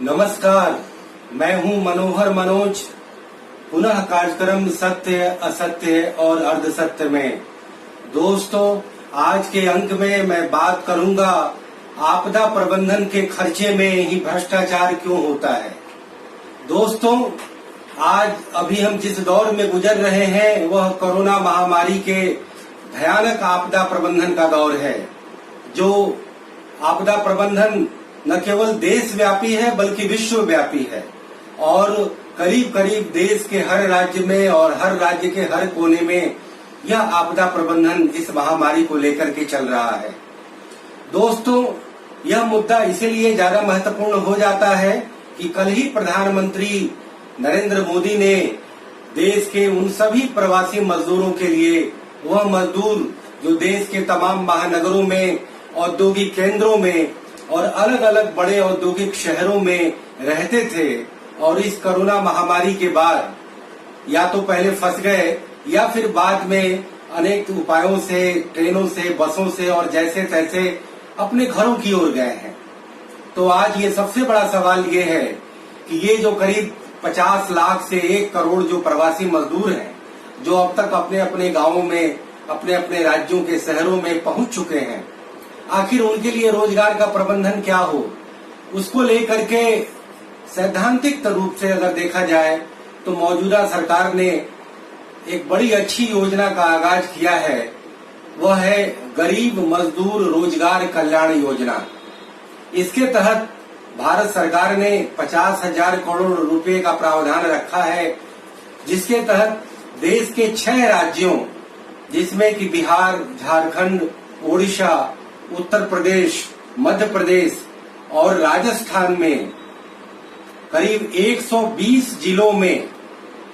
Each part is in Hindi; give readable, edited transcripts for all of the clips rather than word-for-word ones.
नमस्कार, मैं हूं मनोहर मनोज। पुनः कार्यक्रम सत्य, असत्य और अर्धसत्य में। दोस्तों, आज के अंक में मैं बात करूंगा आपदा प्रबंधन के खर्चे में ही भ्रष्टाचार क्यों होता है। दोस्तों, आज अभी हम जिस दौर में गुजर रहे हैं वह कोरोना महामारी के भयानक आपदा प्रबंधन का दौर है। जो आपदा प्रबंधन न केवल देशव्यापी है बल्कि विश्वव्यापी है और करीब करीब देश के हर राज्य में और हर राज्य के हर कोने में यह आपदा प्रबंधन इस महामारी को लेकर के चल रहा है। दोस्तों, यह मुद्दा इसीलिए ज्यादा महत्वपूर्ण हो जाता है कि कल ही प्रधानमंत्री नरेंद्र मोदी ने देश के उन सभी प्रवासी मजदूरों के लिए, वह मजदूर जो देश के तमाम महानगरों में, औद्योगिक केंद्रों में और अलग अलग बड़े औद्योगिक शहरों में रहते थे और इस कोरोना महामारी के बाद या तो पहले फंस गए या फिर बाद में अनेक उपायों से, ट्रेनों से, बसों से और जैसे तैसे अपने घरों की ओर गए हैं। तो आज ये सबसे बड़ा सवाल ये है कि ये जो करीब 50 लाख से 1 करोड़ जो प्रवासी मजदूर हैं, जो अब तक अपने अपने गांवों में, अपने अपने राज्यों के शहरों में पहुंच चुके हैं, आखिर उनके लिए रोजगार का प्रबंधन क्या हो, उसको लेकर के सैद्धांतिक रूप से अगर देखा जाए तो मौजूदा सरकार ने एक बड़ी अच्छी योजना का आगाज किया है। वह है गरीब मजदूर रोजगार कल्याण योजना। इसके तहत भारत सरकार ने 50,000 करोड़ रुपए का प्रावधान रखा है, जिसके तहत देश के 6 राज्यों जिसमें कि बिहार, झारखंड, ओडिशा, उत्तर प्रदेश, मध्य प्रदेश और राजस्थान में करीब 120 जिलों में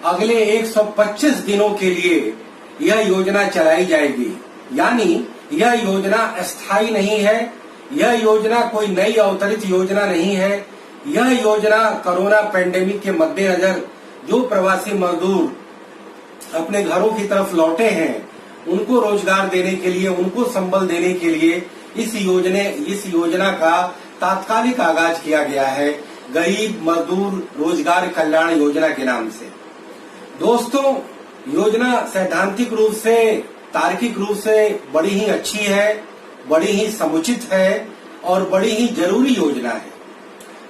अगले 125 दिनों के लिए यह योजना चलाई जाएगी। यानी यह योजना अस्थायी नहीं है, यह योजना कोई नई अवतरित योजना नहीं है। यह योजना कोरोना पैंडेमिक के मद्देनजर जो प्रवासी मजदूर अपने घरों की तरफ लौटे हैं, उनको रोजगार देने के लिए, उनको संबल देने के लिए इस योजना का तात्कालिक आगाज किया गया है, गरीब मजदूर रोजगार कल्याण योजना के नाम से। दोस्तों, योजना सैद्धांतिक रूप से, तार्किक रूप से बड़ी ही अच्छी है, बड़ी ही समुचित है और बड़ी ही जरूरी योजना है।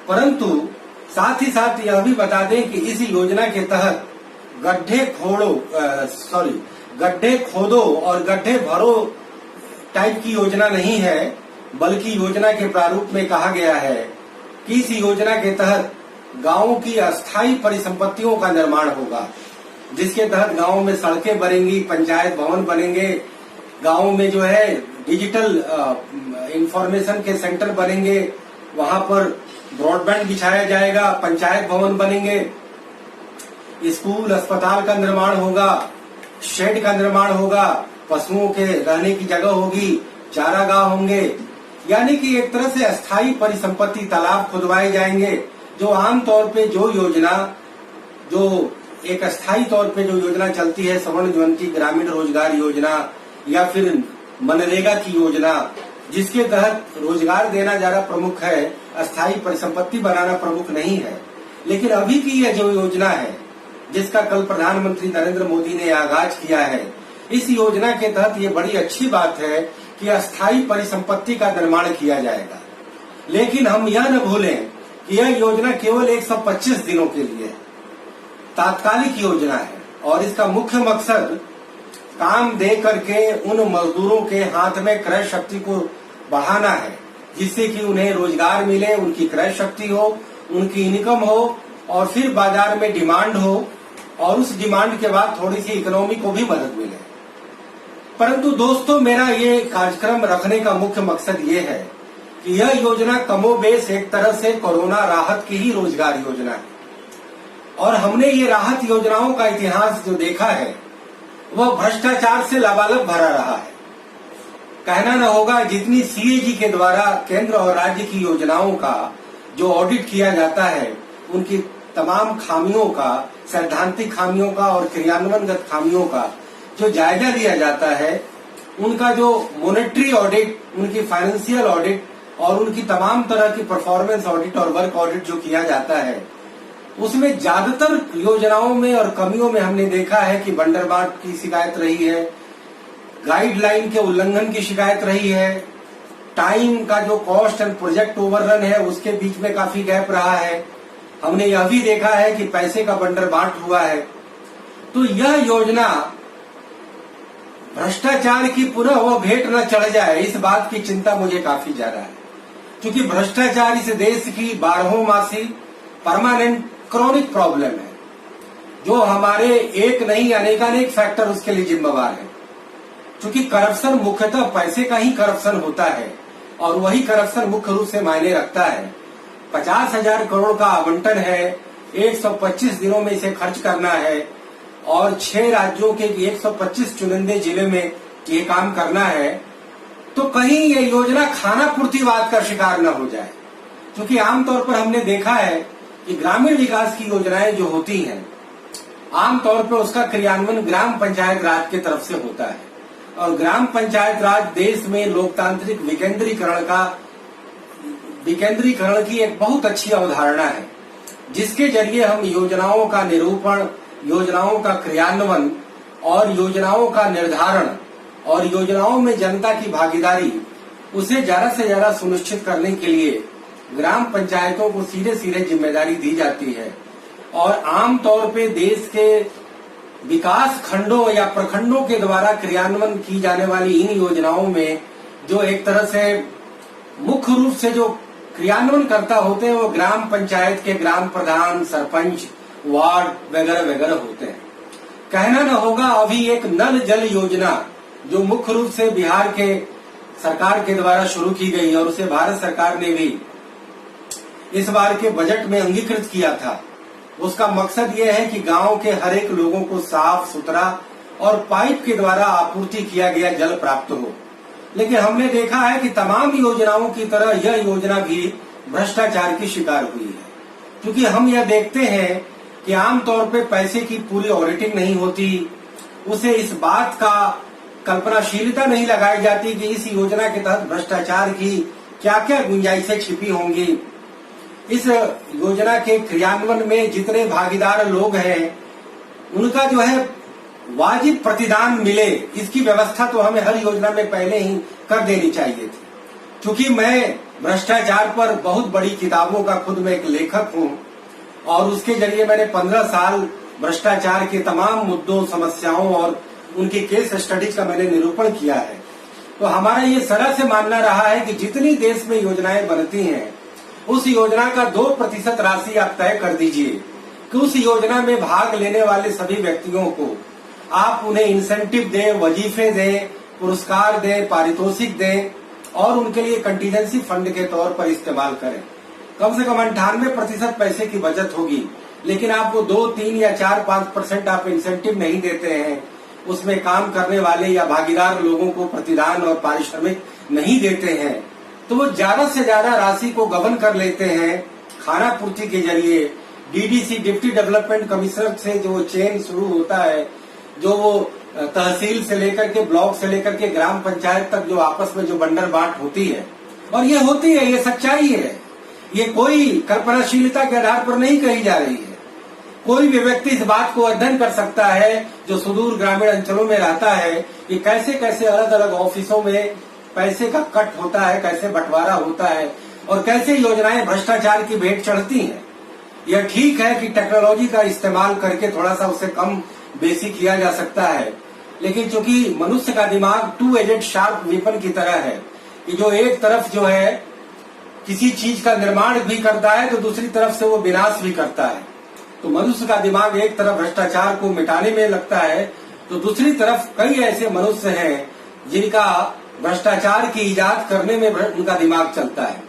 परंतु साथ ही साथ यह भी बता दें कि इस योजना के तहत गड्ढे खोदो और गड्ढे भरो टाइप की योजना नहीं है, बल्कि योजना के प्रारूप में कहा गया है कि इस योजना के तहत गांवों की अस्थायी परिसंपत्तियों का निर्माण होगा, जिसके तहत गांवों में सड़कें बनेंगी, पंचायत भवन बनेंगे, गांवों में जो है डिजिटल इंफॉर्मेशन के सेंटर बनेंगे, वहां पर ब्रॉडबैंड बिछाया जाएगा, पंचायत भवन बनेंगे, स्कूल, अस्पताल का निर्माण होगा, शेड का निर्माण होगा, पशुओं के रहने की जगह होगी, चारागाह होंगे। यानी कि एक तरह से अस्थायी परिसंपत्ति, तालाब खुदवाए जाएंगे। जो आमतौर पे जो एक अस्थायी तौर पे जो योजना चलती है, स्वर्ण जयंती ग्रामीण रोजगार योजना या फिर मनरेगा की योजना, जिसके तहत रोजगार देना ज्यादा प्रमुख है, अस्थायी परिसंपत्ति बनाना प्रमुख नहीं है। लेकिन अभी की यह जो योजना है, जिसका कल प्रधानमंत्री नरेंद्र मोदी ने आगाज किया है, इस योजना के तहत ये बड़ी अच्छी बात है कि अस्थायी परिसंपत्ति का निर्माण किया जाएगा। लेकिन हम यह न भूलें कि यह योजना केवल 125 दिनों के लिए है, तात्कालिक योजना है और इसका मुख्य मकसद काम दे करके उन मजदूरों के हाथ में क्रय शक्ति को बढ़ाना है, जिससे कि उन्हें रोजगार मिले, उनकी क्रय शक्ति हो, उनकी इनकम हो और फिर बाजार में डिमांड हो और उस डिमांड के बाद थोड़ी सी इकोनॉमी को भी मदद मिले। परंतु दोस्तों, मेरा ये कार्यक्रम रखने का मुख्य मकसद ये है कि यह योजना कमोबेश एक तरह से कोरोना राहत की ही रोजगार योजना है और हमने ये राहत योजनाओं का इतिहास जो देखा है वह भ्रष्टाचार से लबालब भरा रहा है। कहना न होगा, जितनी सीएजी के द्वारा केंद्र और राज्य की योजनाओं का जो ऑडिट किया जाता है, उनकी तमाम खामियों का, सैद्धांतिक खामियों का और क्रियान्वयनगत खामियों का जो जायजा लिया जाता है, उनका जो मॉनेटरी ऑडिट, उनकी फाइनेंशियल ऑडिट और उनकी तमाम तरह की परफॉर्मेंस ऑडिट और वर्क ऑडिट जो किया जाता है, उसमें ज्यादातर योजनाओं में और कमियों में हमने देखा है कि बंदरबाट की शिकायत रही है, गाइडलाइन के उल्लंघन की शिकायत रही है, टाइम का जो कॉस्ट एंड प्रोजेक्ट ओवररन है उसके बीच में काफी गैप रहा है। हमने यह भी देखा है कि पैसे का बंदरबाट हुआ है। तो यह योजना भ्रष्टाचार की पुनः वो भेंट न चढ़ जाए, इस बात की चिंता मुझे काफी ज्यादा है, क्योंकि भ्रष्टाचार इस देश की 12मासी परमानेंट क्रॉनिक प्रॉब्लम है, जो हमारे एक नहीं अनेकानेक फैक्टर उसके लिए जिम्मेवार है। क्योंकि करप्शन मुख्यतः पैसे का ही करप्शन होता है और वही करप्शन मुख्य रूप से मायने रखता है। 50,000 करोड़ का आवंटन है, 125 दिनों में इसे खर्च करना है और 6 राज्यों के 125 चुनिंदे जिले में ये काम करना है, तो कहीं ये योजना खाना पूर्तिवाद का शिकार न हो जाए। क्योंकि आमतौर पर हमने देखा है कि ग्रामीण विकास की योजनाएं जो होती हैं, आमतौर पर उसका क्रियान्वयन ग्राम पंचायत राज की तरफ से होता है और ग्राम पंचायत राज देश में लोकतांत्रिक विकेंद्रीकरण की एक बहुत अच्छी अवधारणा है, जिसके जरिए हम योजनाओं का निरूपण, योजनाओं का क्रियान्वयन और योजनाओं का निर्धारण और योजनाओं में जनता की भागीदारी उसे ज्यादा से ज्यादा सुनिश्चित करने के लिए ग्राम पंचायतों को सीधे सीधे जिम्मेदारी दी जाती है। और आमतौर पे देश के विकास खंडों या प्रखंडों के द्वारा क्रियान्वयन की जाने वाली इन योजनाओं में जो एक तरह से मुख्य रूप से जो क्रियान्वयन करता होते हैं वो ग्राम पंचायत के ग्राम प्रधान, सरपंच, वार्ड वगैरह वगैरह होते हैं। कहना न होगा, अभी एक नल जल योजना जो मुख्य रूप से बिहार के सरकार के द्वारा शुरू की गई और उसे भारत सरकार ने भी इस बार के बजट में अंगीकृत किया था, उसका मकसद ये है कि गांव के हर एक लोगों को साफ सुथरा और पाइप के द्वारा आपूर्ति किया गया जल प्राप्त हो। लेकिन हमने देखा है कि तमाम योजनाओं की तरह यह योजना भी भ्रष्टाचार की शिकार हुई है, क्योंकि हम यह देखते हैं कि आमतौर पे पैसे की पूरी ऑडिटिंग नहीं होती, उसे इस बात का कल्पनाशीलता नहीं लगाई जाती कि इस योजना के तहत भ्रष्टाचार की क्या क्या गुंजाइशें छिपी होंगी। इस योजना के क्रियान्वयन में जितने भागीदार लोग हैं उनका जो है वाजिब प्रतिदान मिले, इसकी व्यवस्था तो हमें हर योजना में पहले ही कर देनी चाहिए थी। क्योंकि मैं भ्रष्टाचार पर बहुत बड़ी किताबों का खुद में एक लेखक हूं और उसके जरिए मैंने 15 साल भ्रष्टाचार के तमाम मुद्दों, समस्याओं और उनकी केस स्टडीज का मैंने निरूपण किया है। तो हमारा ये सरल से मानना रहा है कि जितनी देश में योजनाएं बनती हैं उस योजना का 2% राशि आप तय कर दीजिए कि उस योजना में भाग लेने वाले सभी व्यक्तियों को आप उन्हें इंसेंटिव दें, वजीफे दें, पुरस्कार दें, पारितोषिक दें और उनके लिए कंटीजेंसी फंड के तौर पर इस्तेमाल करें। कम से कम 98% पैसे की बचत होगी। लेकिन आपको 2, 3 या 4, 5% आप इंसेंटिव नहीं देते हैं, उसमें काम करने वाले या भागीदार लोगों को प्रतिदान और पारिश्रमिक नहीं देते हैं, तो वो ज्यादा से ज्यादा राशि को गबन कर लेते हैं खाना पूर्ति के जरिए। डीडीसी, डिप्टी डेवलपमेंट कमिश्नर से जो चेन शुरू होता है, जो वो तहसील से लेकर के, ब्लॉक से लेकर के ग्राम पंचायत तक जो आपस में जो बंडरबाट होती है, और ये होती है, ये सच्चाई है, ये कोई कल्पनाशीलता के आधार पर नहीं कही जा रही है। कोई भी व्यक्ति इस बात को अध्ययन कर सकता है जो सुदूर ग्रामीण अंचलों में रहता है कि कैसे कैसे अलग अलग ऑफिसों में पैसे का कट होता है, कैसे बंटवारा होता है और कैसे योजनाएं भ्रष्टाचार की भेंट चढ़ती हैं। यह ठीक है कि टेक्नोलॉजी का इस्तेमाल करके थोड़ा सा उसे कम बेसी किया जा सकता है, लेकिन चूंकि मनुष्य का दिमाग 2-एजेड शार्प वेपन की तरह है कि जो एक तरफ जो है किसी चीज का निर्माण भी करता है तो दूसरी तरफ से वो विनाश भी करता है। तो मनुष्य का दिमाग एक तरफ भ्रष्टाचार को मिटाने में लगता है तो दूसरी तरफ कई ऐसे मनुष्य हैं जिनका भ्रष्टाचार की इजाद करने में उनका दिमाग चलता है।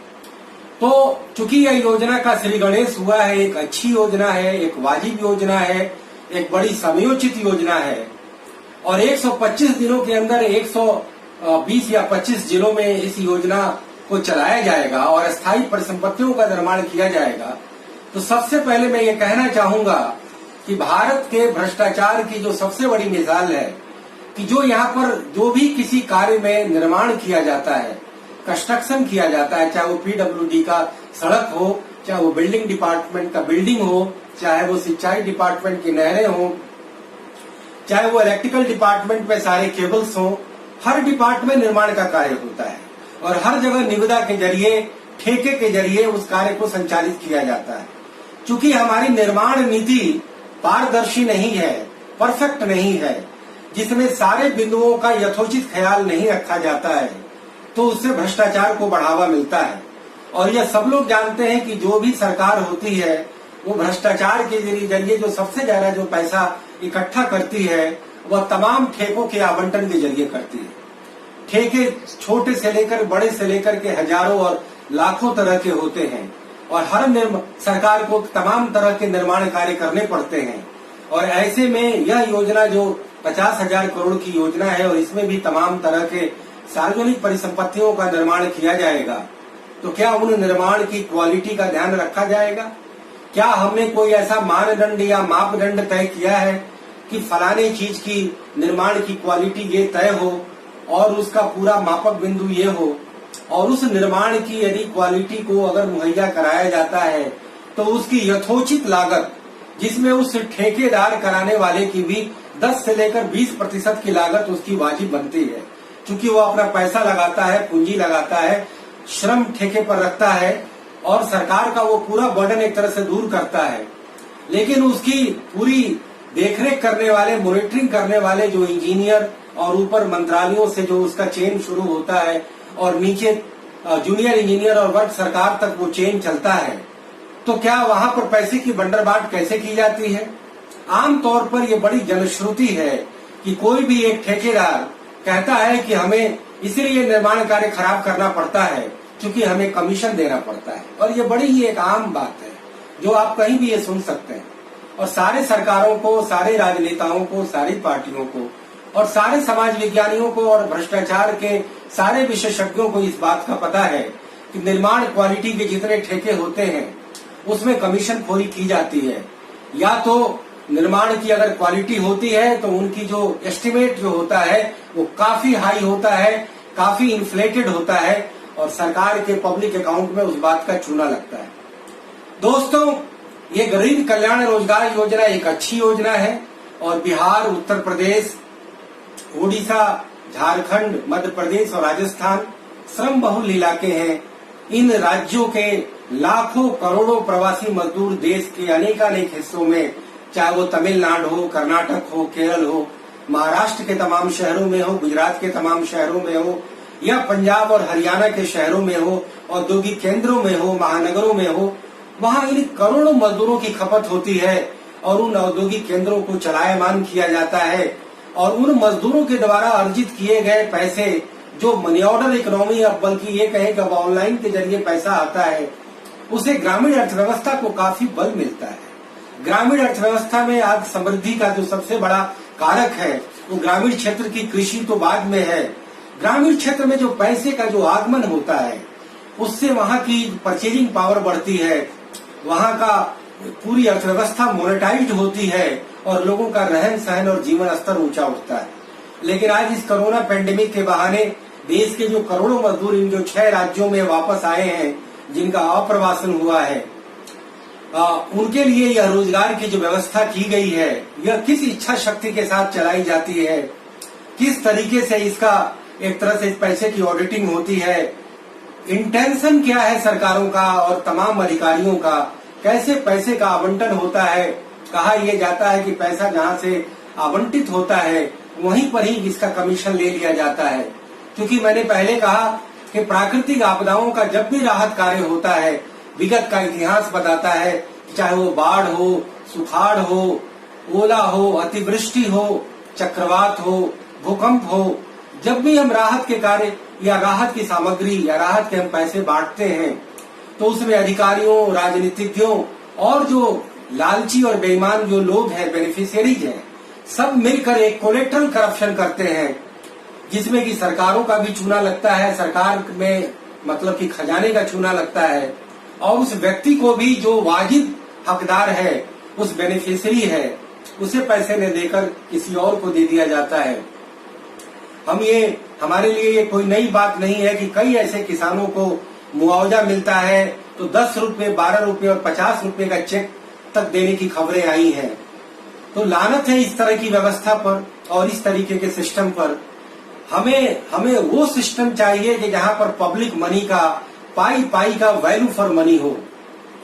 तो चूंकि यह योजना का श्री गणेश हुआ है, एक अच्छी योजना है, एक वाजिब योजना है, एक बड़ी समयोचित योजना है और 125 दिनों के अंदर 120 या 25 जिलों में इस योजना को चलाया जाएगा और स्थायी परिसंपत्तियों का निर्माण किया जाएगा। तो सबसे पहले मैं ये कहना चाहूंगा कि भारत के भ्रष्टाचार की जो सबसे बड़ी मिसाल है कि जो यहाँ पर जो भी किसी कार्य में निर्माण किया जाता है, कंस्ट्रक्शन किया जाता है, चाहे वो पीडब्ल्यूडी का सड़क हो, चाहे वो बिल्डिंग डिपार्टमेंट का बिल्डिंग हो, चाहे वो सिंचाई डिपार्टमेंट की नहरें हो, चाहे वो इलेक्ट्रिकल डिपार्टमेंट में सारे केबल्स हो, हर डिपार्टमेंट निर्माण का कार्य होता है और हर जगह निविदा के जरिए, ठेके के जरिए उस कार्य को संचालित किया जाता है। चूंकि हमारी निर्माण नीति पारदर्शी नहीं है, परफेक्ट नहीं है, जिसमें सारे बिंदुओं का यथोचित ख्याल नहीं रखा जाता है, तो उससे भ्रष्टाचार को बढ़ावा मिलता है। और यह सब लोग जानते हैं कि जो भी सरकार होती है वो भ्रष्टाचार के जरिए जो सबसे ज्यादा जो पैसा इकट्ठा करती है वह तमाम ठेकों के आवंटन के जरिए करती है। ठेके छोटे से लेकर बड़े से लेकर के हजारों और लाखों तरह के होते हैं और हर सरकार को तमाम तरह के निर्माण कार्य करने पड़ते हैं। और ऐसे में यह योजना जो 50,000 करोड़ की योजना है और इसमें भी तमाम तरह के सार्वजनिक परिसंपत्तियों का निर्माण किया जाएगा, तो क्या उन निर्माण की क्वालिटी का ध्यान रखा जाएगा? क्या हमने कोई ऐसा मानदंड या मापदंड तय किया है कि फलाने चीज की निर्माण की क्वालिटी ये तय हो और उसका पूरा मापक बिंदु ये हो, और उस निर्माण की यदि क्वालिटी को अगर मुहैया कराया जाता है तो उसकी यथोचित लागत, जिसमें उस ठेकेदार कराने वाले की भी 10 से लेकर 20% की लागत उसकी वाजिब बनती है, क्योंकि वो अपना पैसा लगाता है, पूंजी लगाता है, श्रम ठेके पर रखता है और सरकार का वो पूरा बर्डन एक तरह से दूर करता है। लेकिन उसकी पूरी देखरेख करने वाले, मॉनिटरिंग करने वाले जो इंजीनियर और ऊपर मंत्रालयों से जो उसका चेन शुरू होता है और नीचे जूनियर इंजीनियर और वर्ग सरकार तक वो चेन चलता है, तो क्या वहां पर पैसे की बंटरबांट कैसे की जाती है? आमतौर पर ये बड़ी जनश्रुति है कि कोई भी एक ठेकेदार कहता है कि हमें इसलिए निर्माण कार्य खराब करना पड़ता है क्योंकि हमें कमीशन देना पड़ता है। और ये बड़ी ही एक आम बात है जो आप कहीं भी ये सुन सकते हैं। और सारे सरकारों को, सारे राजनेताओं को, सारी पार्टियों को और सारे समाज विज्ञानियों को और भ्रष्टाचार के सारे विशेषज्ञों को इस बात का पता है कि निर्माण क्वालिटी के जितने ठेके होते हैं उसमें कमीशन खोरी की जाती है। या तो निर्माण की अगर क्वालिटी होती है तो उनकी जो एस्टिमेट जो होता है वो काफी हाई होता है, काफी इन्फ्लेटेड होता है और सरकार के पब्लिक अकाउंट में उस बात का चूना लगता है। दोस्तों, ये गरीब कल्याण रोजगार योजना एक अच्छी योजना है और बिहार, उत्तर प्रदेश, ओडिशा, झारखंड, मध्य प्रदेश और राजस्थान श्रम बहुल इलाके हैं। इन राज्यों के लाखों करोड़ों प्रवासी मजदूर देश के अनेकानेक हिस्सों में, चाहे वो तमिलनाडु हो, कर्नाटक हो, केरल हो, महाराष्ट्र के तमाम शहरों में हो, गुजरात के तमाम शहरों में हो या पंजाब और हरियाणा के शहरों में हो, औद्योगिक केंद्रों में हो, महानगरों में हो, वहाँ इन करोड़ों मजदूरों की खपत होती है और उन औद्योगिक केंद्रों को चलायमान किया जाता है और उन मजदूरों के द्वारा अर्जित किए गए पैसे जो मनी ऑर्डर इकोनॉमी, अब बल्कि ये कहें कि अब ऑनलाइन के जरिए पैसा आता है, उसे ग्रामीण अर्थव्यवस्था को काफी बल मिलता है। ग्रामीण अर्थव्यवस्था में आज समृद्धि का जो सबसे बड़ा कारक है वो ग्रामीण क्षेत्र की कृषि तो बाद में है। ग्रामीण क्षेत्र में जो पैसे का जो आगमन होता है उससे वहाँ की परचेजिंग पावर बढ़ती है, वहाँ का पूरी अर्थव्यवस्था मोनेटाइज्ड होती है और लोगों का रहन सहन और जीवन स्तर ऊंचा उठता है। लेकिन आज इस कोरोना पेंडेमिक के बहाने देश के जो करोड़ों मजदूर इन जो 6 राज्यों में वापस आए हैं, जिनका अप्रवासन हुआ है, उनके लिए यह रोजगार की जो व्यवस्था की गई है यह किस इच्छा शक्ति के साथ चलाई जाती है, किस तरीके से इसका एक तरह से इस पैसे की ऑडिटिंग होती है, इंटेंशन क्या है सरकारों का और तमाम अधिकारियों का, कैसे पैसे का आवंटन होता है। कहा यह जाता है कि पैसा जहां से आवंटित होता है वहीं पर ही इसका कमीशन ले लिया जाता है। क्योंकि मैंने पहले कहा कि प्राकृतिक आपदाओं का जब भी राहत कार्य होता है, विगत का इतिहास बताता है, चाहे वो बाढ़ हो, सुखाड़ हो, ओला हो, अतिवृष्टि हो, चक्रवात हो, भूकंप हो, जब भी हम राहत के कार्य या राहत की सामग्री या राहत के हम पैसे बांटते हैं तो उसमें अधिकारियों, राजनीतिज्ञों और जो लालची और बेईमान जो लोग हैं, बेनिफिशियरीज हैं, सब मिलकर एक कोलेट्रल करप्शन करते हैं जिसमें कि सरकारों का भी चूना लगता है, सरकार में मतलब कि खजाने का चूना लगता है और उस व्यक्ति को भी जो वाजिब हकदार है, उस बेनिफिशियरी है, उसे पैसे न देकर किसी और को दे दिया जाता है। हमारे लिए ये कोई नई बात नहीं है कि कई ऐसे किसानों को मुआवजा मिलता है तो 10 रुपए, 12 रुपए और 50 रुपए का चेक तक देने की खबरें आई हैं। तो लानत है इस तरह की व्यवस्था पर और इस तरीके के सिस्टम पर। हमें वो सिस्टम चाहिए कि जहां पर पब्लिक मनी का पाई पाई का वैल्यू फॉर मनी हो,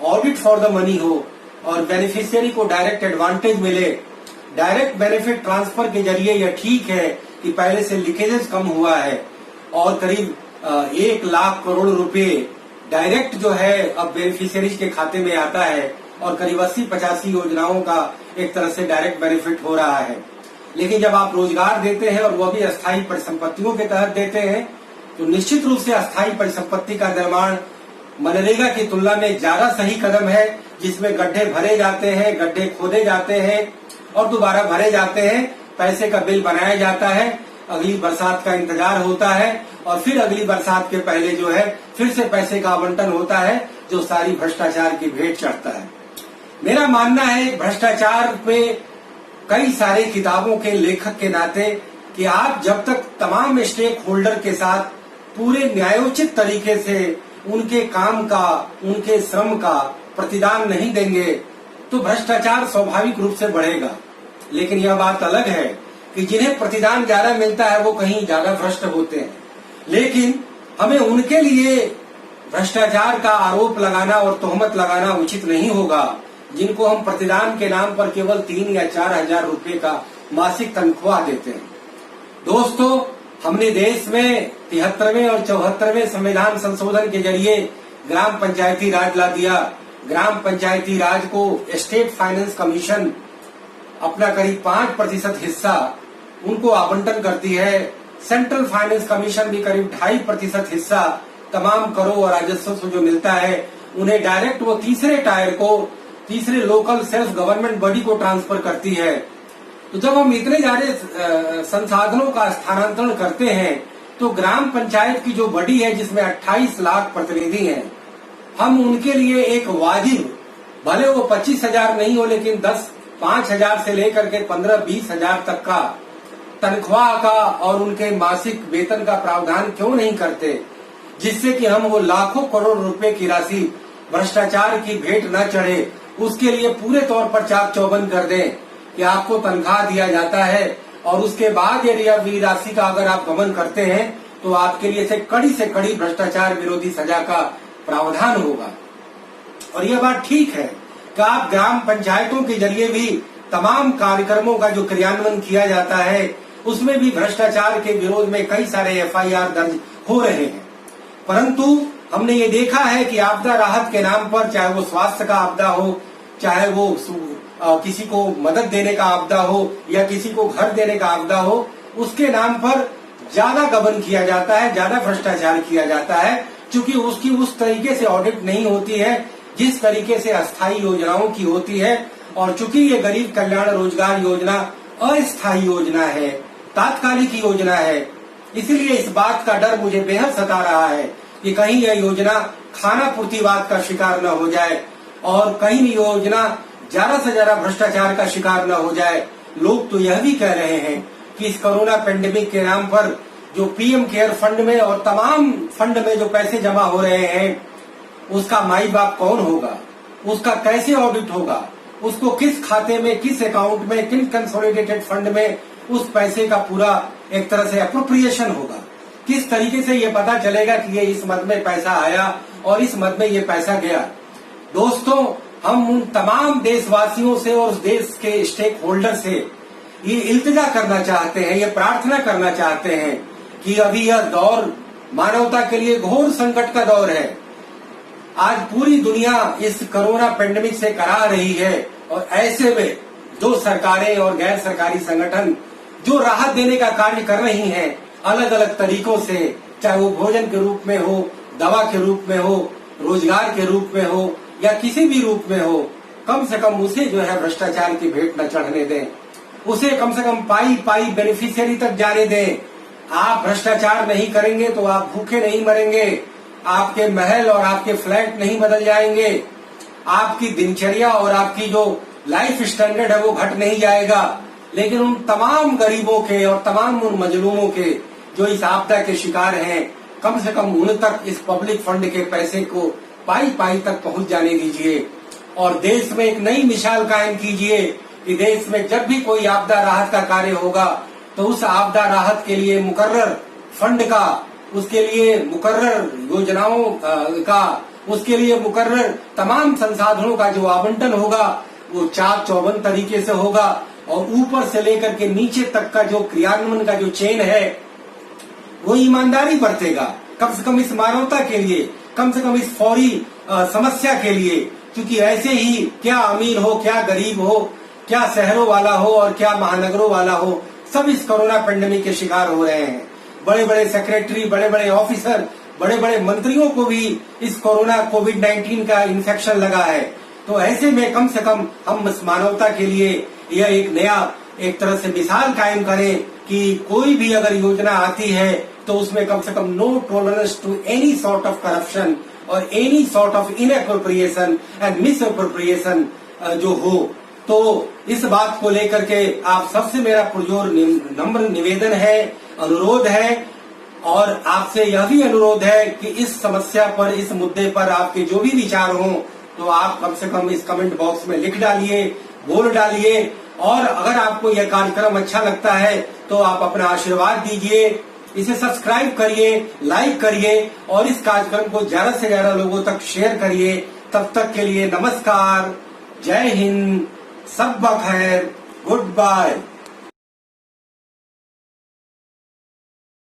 ऑडिट फॉर द मनी हो और बेनिफिशियरी को डायरेक्ट एडवांटेज मिले। डायरेक्ट बेनिफिट ट्रांसफर के जरिए यह ठीक है कि पहले से लीकेजेस कम हुआ है और करीब 1 लाख करोड़ रुपए डायरेक्ट जो है अब बेनिफिशियरीज के खाते में आता है और करीब 80-85 योजनाओं का एक तरह से डायरेक्ट बेनिफिट हो रहा है। लेकिन जब आप रोजगार देते हैं और वह भी अस्थायी परिसंपत्तियों के तहत देते हैं तो निश्चित रूप से अस्थायी परिसंपत्ति का निर्माण मनरेगा की तुलना में ज्यादा सही कदम है, जिसमें गड्ढे भरे जाते हैं, गड्ढे खोदे जाते हैं और दोबारा भरे जाते हैं, पैसे का बिल बनाया जाता है, अगली बरसात का इंतजार होता है और फिर अगली बरसात के पहले जो है फिर से पैसे का आवंटन होता है, जो सारी भ्रष्टाचार की भेंट चढ़ता है। मेरा मानना है भ्रष्टाचार पे कई सारे किताबों के लेखक के नाते कि आप जब तक तमाम स्टेक होल्डर के साथ पूरे न्यायोचित तरीके से उनके काम का, उनके श्रम का प्रतिदान नहीं देंगे तो भ्रष्टाचार स्वाभाविक रूप से बढ़ेगा। लेकिन यह बात अलग है कि जिन्हें प्रतिदान ज्यादा मिलता है वो कहीं ज्यादा भ्रष्ट होते हैं। लेकिन हमें उनके लिए भ्रष्टाचार का आरोप लगाना और तोहमत लगाना उचित नहीं होगा, जिनको हम प्रतिदान के नाम पर केवल 3 या 4 हजार रुपए का मासिक तनख्वाह देते हैं। दोस्तों, हमने देश में 73वें और 74वें संविधान संशोधन के जरिए ग्राम पंचायती राज ला दिया। ग्राम पंचायती राज को स्टेट फाइनेंस कमीशन अपना करीब 5% हिस्सा उनको आवंटन करती है। सेंट्रल फाइनेंस कमीशन भी करीब 2.5% हिस्सा तमाम करों और राजस्व से जो मिलता है उन्हें डायरेक्ट वो तीसरे लोकल सेल्फ गवर्नमेंट बॉडी को ट्रांसफर करती है। तो जब हम इतने ज्यादा संसाधनों का स्थानांतरण करते हैं तो ग्राम पंचायत की जो बॉडी है जिसमें 28 लाख प्रतिनिधि हैं, हम उनके लिए एक वाजिब, भले वो 25,000 नहीं हो लेकिन 5,000 से लेकर के 15-20 हजार तक का तनख्वाह का और उनके मासिक वेतन का प्रावधान क्यों नहीं करते, जिससे कि हम वो लाखों करोड़ रुपए की राशि भ्रष्टाचार की भेंट न चढ़े। उसके लिए पूरे तौर पर चाक चौबंद कर दें कि आपको तनख्वाह दिया जाता है और उसके बाद यदि राशि का अगर आप गमन करते हैं तो आपके लिए से कड़ी भ्रष्टाचार विरोधी सजा का प्रावधान होगा। और यह बात ठीक है कि आप ग्राम पंचायतों के जरिए भी तमाम कार्यक्रमों का जो क्रियान्वयन किया जाता है उसमें भी भ्रष्टाचार के विरोध में कई सारे FIR दर्ज हो रहे हैं। परंतु हमने ये देखा है कि आपदा राहत के नाम पर, चाहे वो स्वास्थ्य का आपदा हो, चाहे वो किसी को मदद देने का आपदा हो या किसी को घर देने का आपदा हो, उसके नाम पर ज्यादा गबन किया जाता है, ज्यादा भ्रष्टाचार किया जाता है, क्योंकि उसकी उस तरीके से ऑडिट नहीं होती है जिस तरीके से अस्थायी योजनाओं की होती है। और चूंकि ये गरीब कल्याण रोजगार योजना अस्थायी योजना है, तात्कालिक योजना है, इसलिए इस बात का डर मुझे बेहद सता रहा है कि कहीं यह योजना खाना पूर्तिवाद का शिकार न हो जाए और कहीं योजना ज्यादा से ज्यादा भ्रष्टाचार का शिकार न हो जाए। लोग तो यह भी कह रहे हैं कि इस कोरोना पेंडेमिक के नाम पर जो PM केयर फंड में और तमाम फंड में जो पैसे जमा हो रहे हैं उसका माई बाप कौन होगा, उसका कैसे ऑडिट होगा, उसको किस खाते में, किस अकाउंट में, किन कंसोलिडेटेड फंड में उस पैसे का पूरा एक तरह से अप्रोप्रिएशन होगा, किस तरीके से ये पता चलेगा कि ये इस मद में पैसा आया और इस मद में ये पैसा गया। दोस्तों, हम उन तमाम देशवासियों से और उस देश के स्टेक होल्डर से ये इल्तिजा करना चाहते हैं, ये प्रार्थना करना चाहते हैं कि अभी यह दौर मानवता के लिए घोर संकट का दौर है। आज पूरी दुनिया इस कोरोना पेंडेमिक से करा रही है और ऐसे में जो सरकारें और गैर सरकारी संगठन जो राहत देने का कार्य कर रही हैं अलग अलग तरीकों से, चाहे वो भोजन के रूप में हो, दवा के रूप में हो, रोजगार के रूप में हो या किसी भी रूप में हो, कम से कम उसे जो है भ्रष्टाचार की भेंट न चढ़ने दें, उसे कम से कम पाई बेनिफिशियरी तक जाने दें। आप भ्रष्टाचार नहीं करेंगे तो आप भूखे नहीं मरेंगे, आपके महल और आपके फ्लैट नहीं बदल जाएंगे, आपकी दिनचर्या और आपकी जो लाइफ स्टैंडर्ड है वो घट नहीं जाएगा। लेकिन उन तमाम गरीबों के और तमाम उन मजलूमों के जो इस आपदा के शिकार हैं, कम से कम उन तक इस पब्लिक फंड के पैसे को पाई पाई तक पहुंच जाने दीजिए और देश में एक नई मिसाल कायम कीजिए कि देश में जब भी कोई आपदा राहत का कार्य होगा तो उस आपदा राहत के लिए मुकर्रर फंड का, उसके लिए मुकर्रर योजनाओं का, उसके लिए मुकर्रर तमाम संसाधनों का जो आवंटन होगा वो चाक चौबंद तरीके से होगा और ऊपर से लेकर के नीचे तक का जो क्रियान्वयन का जो चेन है वो ईमानदारी बरतेगा, कम से कम इस मानवता के लिए, कम से कम इस फौरी समस्या के लिए। क्योंकि ऐसे ही क्या अमीर हो, क्या गरीब हो, क्या शहरों वाला हो और क्या महानगरों वाला हो, सब इस कोरोना पेंडेमिक के शिकार हो रहे हैं। बड़े बड़े सेक्रेटरी, बड़े बड़े ऑफिसर, बड़े बड़े मंत्रियों को भी इस कोरोना कोविड-19 का इन्फेक्शन लगा है। तो ऐसे में कम से कम हम इस मानवता के लिए यह एक नया एक तरह से मिसाल कायम करें कि कोई भी अगर योजना आती है तो उसमें कम से कम no tolerance to any sort of corruption और any sort of inappropriation and misappropriation जो हो। तो इस बात को लेकर के आप सबसे मेरा पुरजोर नम्र निवेदन है, अनुरोध है और आपसे यह भी अनुरोध है कि इस समस्या पर, इस मुद्दे पर आपके जो भी विचार हों तो आप कम से कम इस कमेंट बॉक्स में लिख डालिए, बोल डालिए और अगर आपको यह कार्यक्रम अच्छा लगता है तो आप अपना आशीर्वाद दीजिए, इसे सब्सक्राइब करिए, लाइक करिए और इस कार्यक्रम को ज्यादा से ज्यादा लोगों तक शेयर करिए। तब तक के लिए नमस्कार, जय हिंद, सब खैर, गुड बाय।